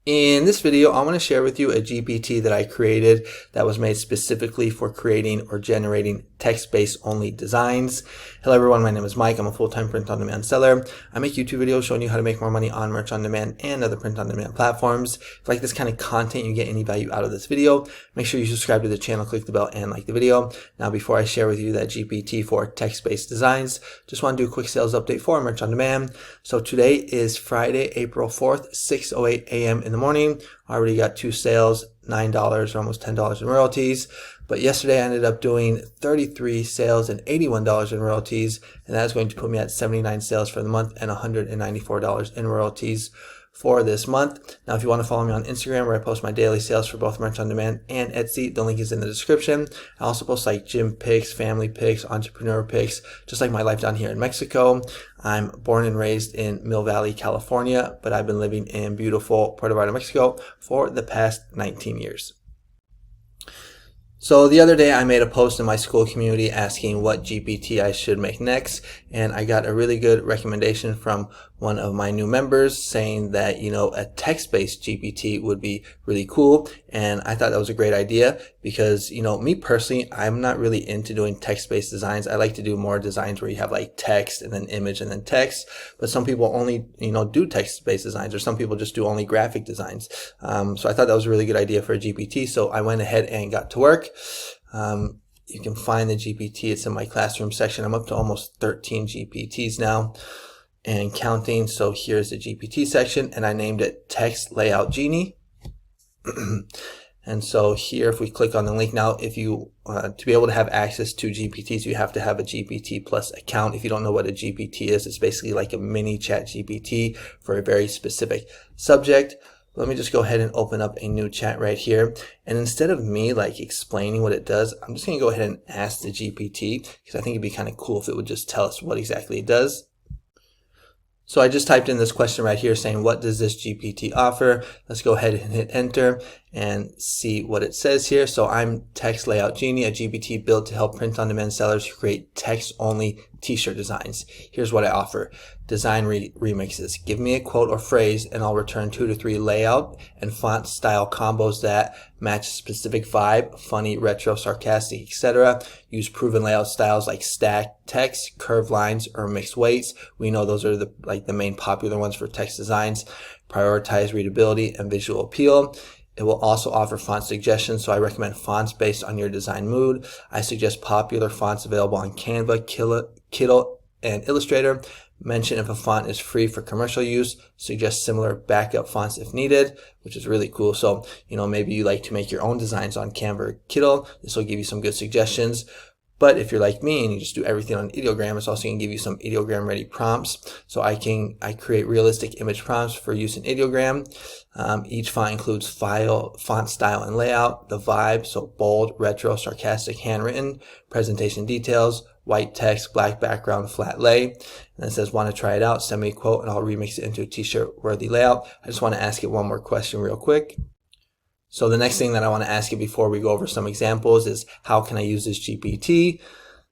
In this video, I want to share with you a GPT that I created that was made specifically for creating or generating text-based only designs. Hello everyone, my name is Mike. I'm a full-time print-on-demand seller. I make YouTube videos showing you how to make more money on merch-on-demand and other print-on-demand platforms. If you like this kind of content, you get any value out of this video, make sure you subscribe to the channel, click the bell, and like the video. Now, before I share with you that GPT for text-based designs, just want to do a quick sales update for merch-on-demand. So today is Friday, April 4th, 6:08 a.m. in the morning. I already got 2 sales, $9 or almost $10 in royalties. But yesterday I ended up doing 33 sales and $81 in royalties, and that's going to put me at 79 sales for the month and $194 in royalties for this month. Now, if you want to follow me on Instagram, where I post my daily sales for both Merch on Demand and Etsy, the link is in the description. I also post like gym pics, family pics, entrepreneur pics, just like my life down here in Mexico. I'm born and raised in Mill Valley, California, but I've been living in beautiful Puerto Vallarta, Mexico for the past 19 years. So the other day I made a post in my SKOOL community asking what GPT I should make next, and I got a really good recommendation from one of my new members saying that, a text-based GPT would be really cool. And I thought that was a great idea because, me personally, I'm not really into doing text-based designs. I like to do more designs where you have like text and then image and then text, but some people only, do text-based designs, or some people just do only graphic designs. So I thought that was a really good idea for a GPT. So I went ahead and got to work. You can find the GPT. It's in my classroom section. I'm up to almost 13 GPTs now and counting. So here's the GPT section, and I named it Text Layout Genie. And so here, if we click on the link now, if you to be able to have access to GPTs, you have to have a GPT Plus account. If you don't know what a GPT is, it's basically like a mini chat GPT for a very specific subject. Let me just go ahead and open up a new chat right here. And instead of me like explaining what it does, I'm just going to go ahead and ask the GPT, because I think it'd be kind of cool if it would just tell us what exactly it does. So I just typed in this question right here saying, what does this GPT offer? Let's go ahead and hit enter and see what it says here. So I'm Text Layout Genie, a GPT built to help print-on-demand sellers create text-only t-shirt designs. Here's what I offer. Design remixes. Give me a quote or phrase and I'll return 2 to 3 layout and font style combos that match a specific vibe, funny, retro, sarcastic, etc. Use proven layout styles like stacked text, curved lines, or mixed weights. We know those are the main popular ones for text designs. Prioritize readability and visual appeal. It will also offer font suggestions, so I recommend fonts based on your design mood. I suggest popular fonts available on Canva, Kindle, and Illustrator. Mention if a font is free for commercial use. Suggest similar backup fonts if needed, which is really cool. So, maybe you like to make your own designs on Canva or Kindle. This will give you some good suggestions. But if you're like me and you just do everything on ideogram, it's also going to give you some ideogram ready prompts. So I create realistic image prompts for use in ideogram. Each font includes font style and layout, the vibe, so bold, retro, sarcastic, handwritten, presentation details, white text, black background, flat lay. And it says, want to try it out, send me a quote and I'll remix it into a t-shirt worthy layout. I just want to ask it one more question real quick. So the next thing that I want to ask you before we go over some examples is, how can I use this GPT?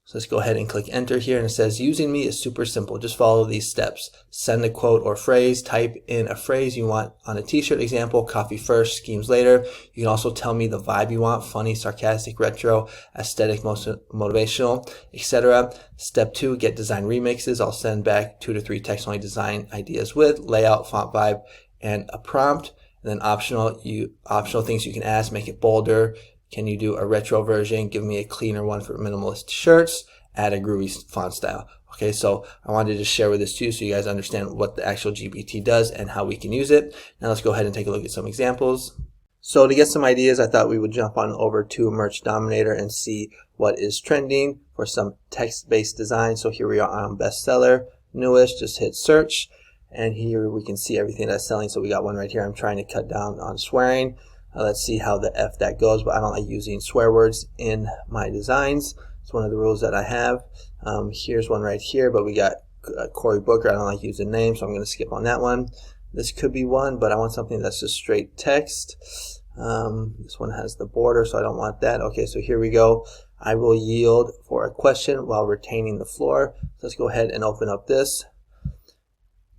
So let's go ahead and click enter here, and it says, using me is super simple. Just follow these steps. Send a quote or phrase, type in a phrase you want on a t-shirt example, coffee first, schemes later. You can also tell me the vibe you want, funny, sarcastic, retro, aesthetic, motivational, etc. Step 2, get design remixes. I'll send back 2 to 3 text-only design ideas with layout, font vibe, and a prompt. And then optional things you can ask, make it bolder. Can you do a retro version? Give me a cleaner one for minimalist shirts. Add a groovy font style. Okay, so I wanted to just share with this too so you guys understand what the actual GPT does and how we can use it. Now let's go ahead and take a look at some examples. So to get some ideas, I thought we would jump on over to Merch Dominator and see what is trending for some text-based design. So here we are on bestseller, newest, just hit search. And here we can see everything that's selling. So we got one right here. I'm trying to cut down on swearing. Let's see how the F that goes, but I don't like using swear words in my designs. It's one of the rules that I have. Here's one right here, but we got Cory Booker. I don't like using names, so I'm going to skip on that one. This could be one, but I want something that's just straight text. This one has the border, so I don't want that. Okay, so here we go. I will yield for a question while retaining the floor. Let's go ahead and open up this.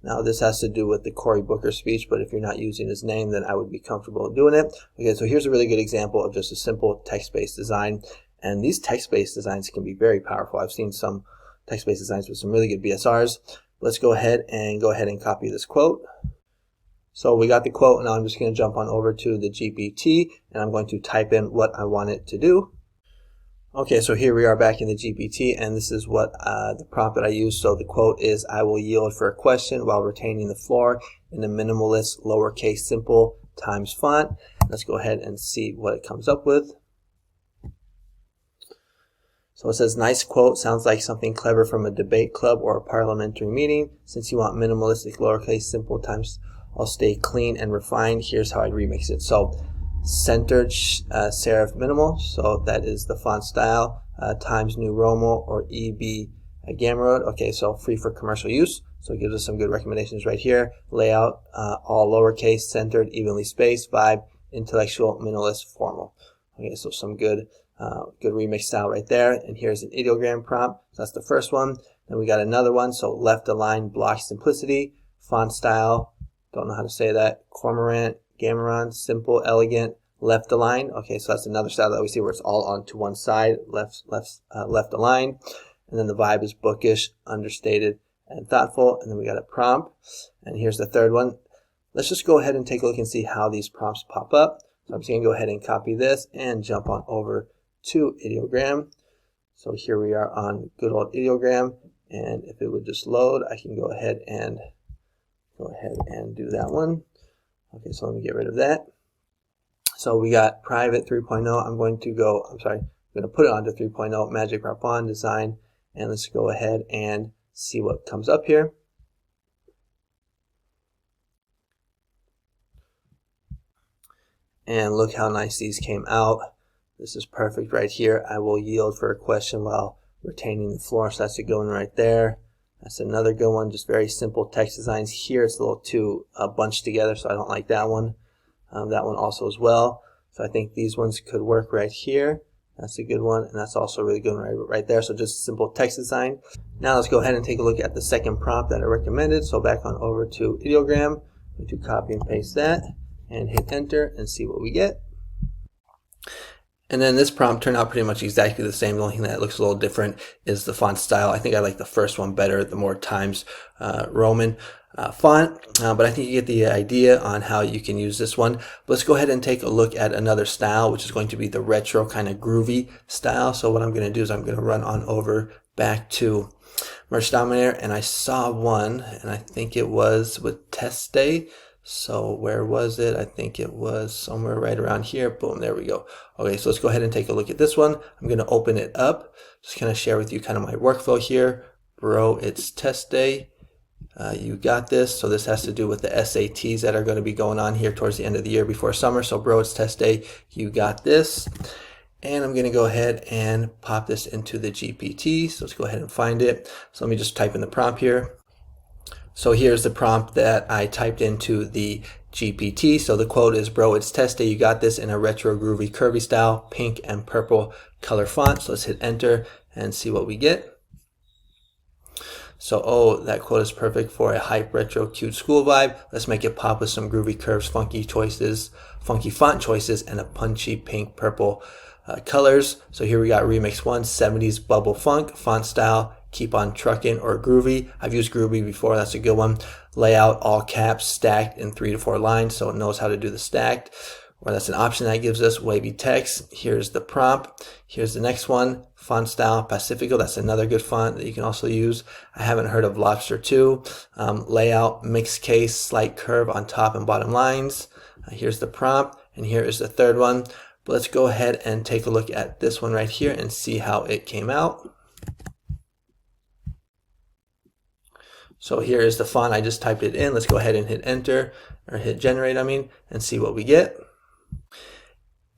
Now this has to do with the Cory Booker speech, but if you're not using his name, then I would be comfortable doing it. Okay, so here's a really good example of just a simple text-based design. And these text-based designs can be very powerful. I've seen some text-based designs with some really good BSRs. Let's go ahead and copy this quote. So we got the quote, and now I'm just going to jump on over to the GPT, and I'm going to type in what I want it to do. Okay, so here we are back in the GPT, and this is what the prompt that I used. So the quote is, "I will yield for a question while retaining the floor in a minimalist lowercase simple times font." Let's go ahead and see what it comes up with. So it says, "Nice quote, sounds like something clever from a debate club or a parliamentary meeting. Since you want minimalistic lowercase simple times, I'll stay clean and refined. Here's how I'd remix it." So centered serif minimal, so that is the font style, Times New Roman or EB Gamma Road. Okay, so free for commercial use. So it gives us some good recommendations right here. Layout, all lowercase, centered, evenly spaced, vibe, intellectual, minimalist, formal. Okay, so some good remix style right there. And here's an ideogram prompt. So that's the first one. Then we got another one. So left align, block simplicity, font style, don't know how to say that, Cormorant, Gamaron, simple, elegant, left align. Okay, so that's another style that we see where it's all onto one side, left align. And then the vibe is bookish, understated, and thoughtful. And then we got a prompt. And here's the third one. Let's just go ahead and take a look and see how these prompts pop up. So I'm just going to go ahead and copy this and jump on over to ideogram. So here we are on good old ideogram. And if it would just load, I can go ahead and do that one. Okay, so let me get rid of that. So we got private 3.0. I'm going to put it onto 3.0, magic wrap on, design, and let's go ahead and see what comes up here. And look how nice these came out. This is perfect right here. I will yield for a question while retaining the floor. So that's a good one right there. That's another good one, just very simple text designs. Here it's a little too bunched together, so I don't like that one. That one also as well. So I think these ones could work right here. That's a good one, and that's also a really good one right there. So just a simple text design. Now let's go ahead and take a look at the second prompt that I recommended. So back on over to ideogram, I'm going to copy and paste that and hit enter and see what we get. And then this prompt turned out pretty much exactly the same. The only thing that looks a little different is the font style. I think I like the first one better, the more Times Roman font. But I think you get the idea on how you can use this one. But let's go ahead and take a look at another style, which is going to be the retro kind of groovy style. So what I'm going to do is I'm going to run on over back to Merch Dominator, and I saw one, and I think it was with Test Day. So where was it? I think it was somewhere right around here. Boom, there we go. Okay, so let's go ahead and take a look at this one. I'm going to open it up. Just kind of share with you kind of my workflow here. Bro, it's test day. You got this. So this has to do with the SATs that are going to be going on here towards the end of the year before summer. So bro, it's test day. You got this. And I'm going to go ahead and pop this into the GPT. So let's go ahead and find it. So let me just type in the prompt here. So here's the prompt that I typed into the GPT. So the quote is, "Bro, it's test day. You got this," in a retro groovy curvy style, pink and purple color font. So let's hit enter and see what we get. So, oh, that quote is perfect for a hype retro cute school vibe. Let's make it pop with some groovy curves, funky font choices, and a punchy pink purple colors. So here we got remix 1, 70s bubble funk, font style, keep on trucking or groovy. I've used groovy before, that's a good one. Layout, all caps, stacked in 3 to 4 lines, so it knows how to do the stacked. Or that's an option that gives us wavy text. Here's the prompt. Here's the next one, font style, Pacifico. That's another good font that you can also use. I haven't heard of Lobster 2. Layout, mixed case, slight curve on top and bottom lines. Here's the prompt, and here is the third one. But let's go ahead and take a look at this one right here and see how it came out. So here is the font. I just typed it in. Let's go ahead and hit enter, or hit generate, and see what we get.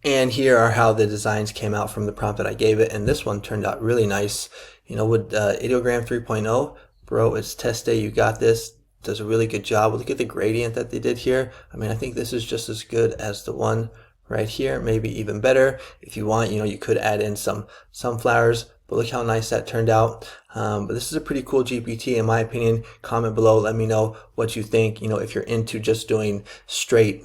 And here are how the designs came out from the prompt that I gave it. And this one turned out really nice. You know, with Ideogram 3.0, bro, it's test day. You got this. Does a really good job. Look at the gradient that they did here. I think this is just as good as the one right here, maybe even better. If you want, you could add in some sunflowers, but look how nice that turned out. But this is a pretty cool GPT in my opinion. Comment below, let me know what you think. If you're into just doing straight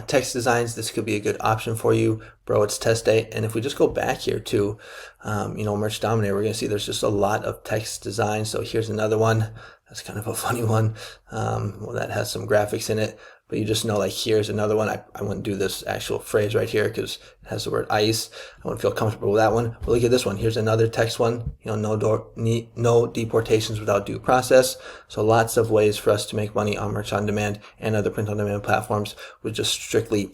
text designs, this could be a good option for you. Bro, it's test day. And if we just go back here to Merch Dominator, we're going to see there's just a lot of text designs. So here's another one. That's kind of a funny one. Well, that has some graphics in it. But you just know, like, here's another one. I wouldn't do this actual phrase right here because it has the word ice. I wouldn't feel comfortable with that one. But look at this one. Here's another text one. No deportations without due process. So lots of ways for us to make money on Merch on Demand and other print on demand platforms with just strictly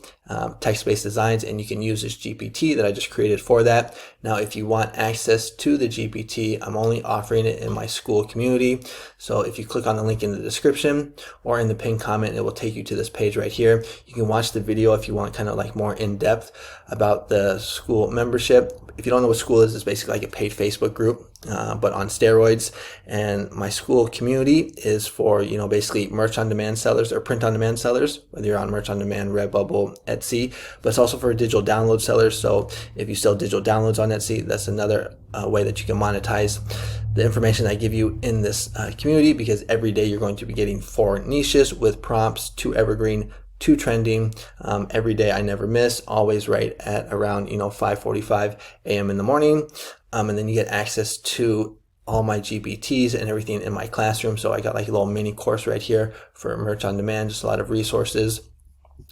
text-based designs. And you can use this GPT that I just created for that. Now, if you want access to the GPT, I'm only offering it in my SKOOL community. So if you click on the link in the description or in the pinned comment, it will take you to this page right here. You can watch the video if you want kind of like more in depth about the SKOOL membership. If you don't know what SKOOL is, it's basically like a paid Facebook group, but on steroids. And my SKOOL community is for, basically merch on demand sellers or print on demand sellers, whether you're on Merch on Demand, Redbubble, Etsy, but it's also for digital download sellers. So if you sell digital downloads on Etsy, that's another way that you can monetize the information I give you in this community, because every day you're going to be getting 4 niches with prompts, 2 evergreen, 2 trending, every day. I never miss, always right at around 5:45 a.m. in the morning, and then you get access to all my GPTs and everything in my classroom. So I got like a little mini course right here for Merch on Demand, just a lot of resources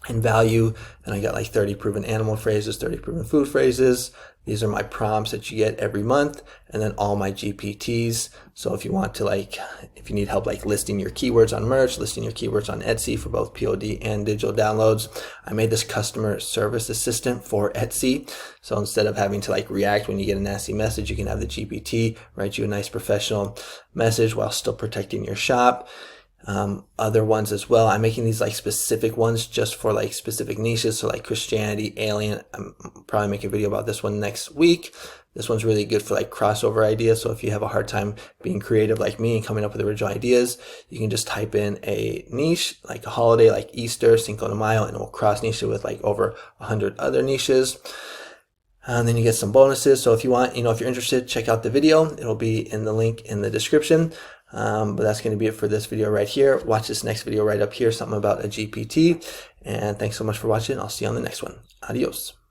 and value. And I got like 30 proven animal phrases, 30 proven food phrases. These are my prompts that you get every month, and then all my GPTs. So if you want to if you need help like listing your keywords on merch, listing your keywords on Etsy for both POD and digital downloads, I made this customer service assistant for Etsy. So instead of having to react when you get a nasty message, you can have the GPT write you a nice professional message while still protecting your shop. Other ones as well. I'm making these specific ones just for specific niches. So Christianity, alien. I'm probably making a video about this one next week. This one's really good for crossover ideas. So if you have a hard time being creative like me and coming up with original ideas, you can just type in a niche, like a holiday like Easter, Cinco de Mayo, and it will cross niche it with over 100 other niches. And then you get some bonuses. So if you want, if you're interested, check out the video. It'll be in the link in the description. But that's going to be it for this video right here. Watch this next video right up here, something about a GPT. And thanks so much for watching. I'll see you on the next one. Adios.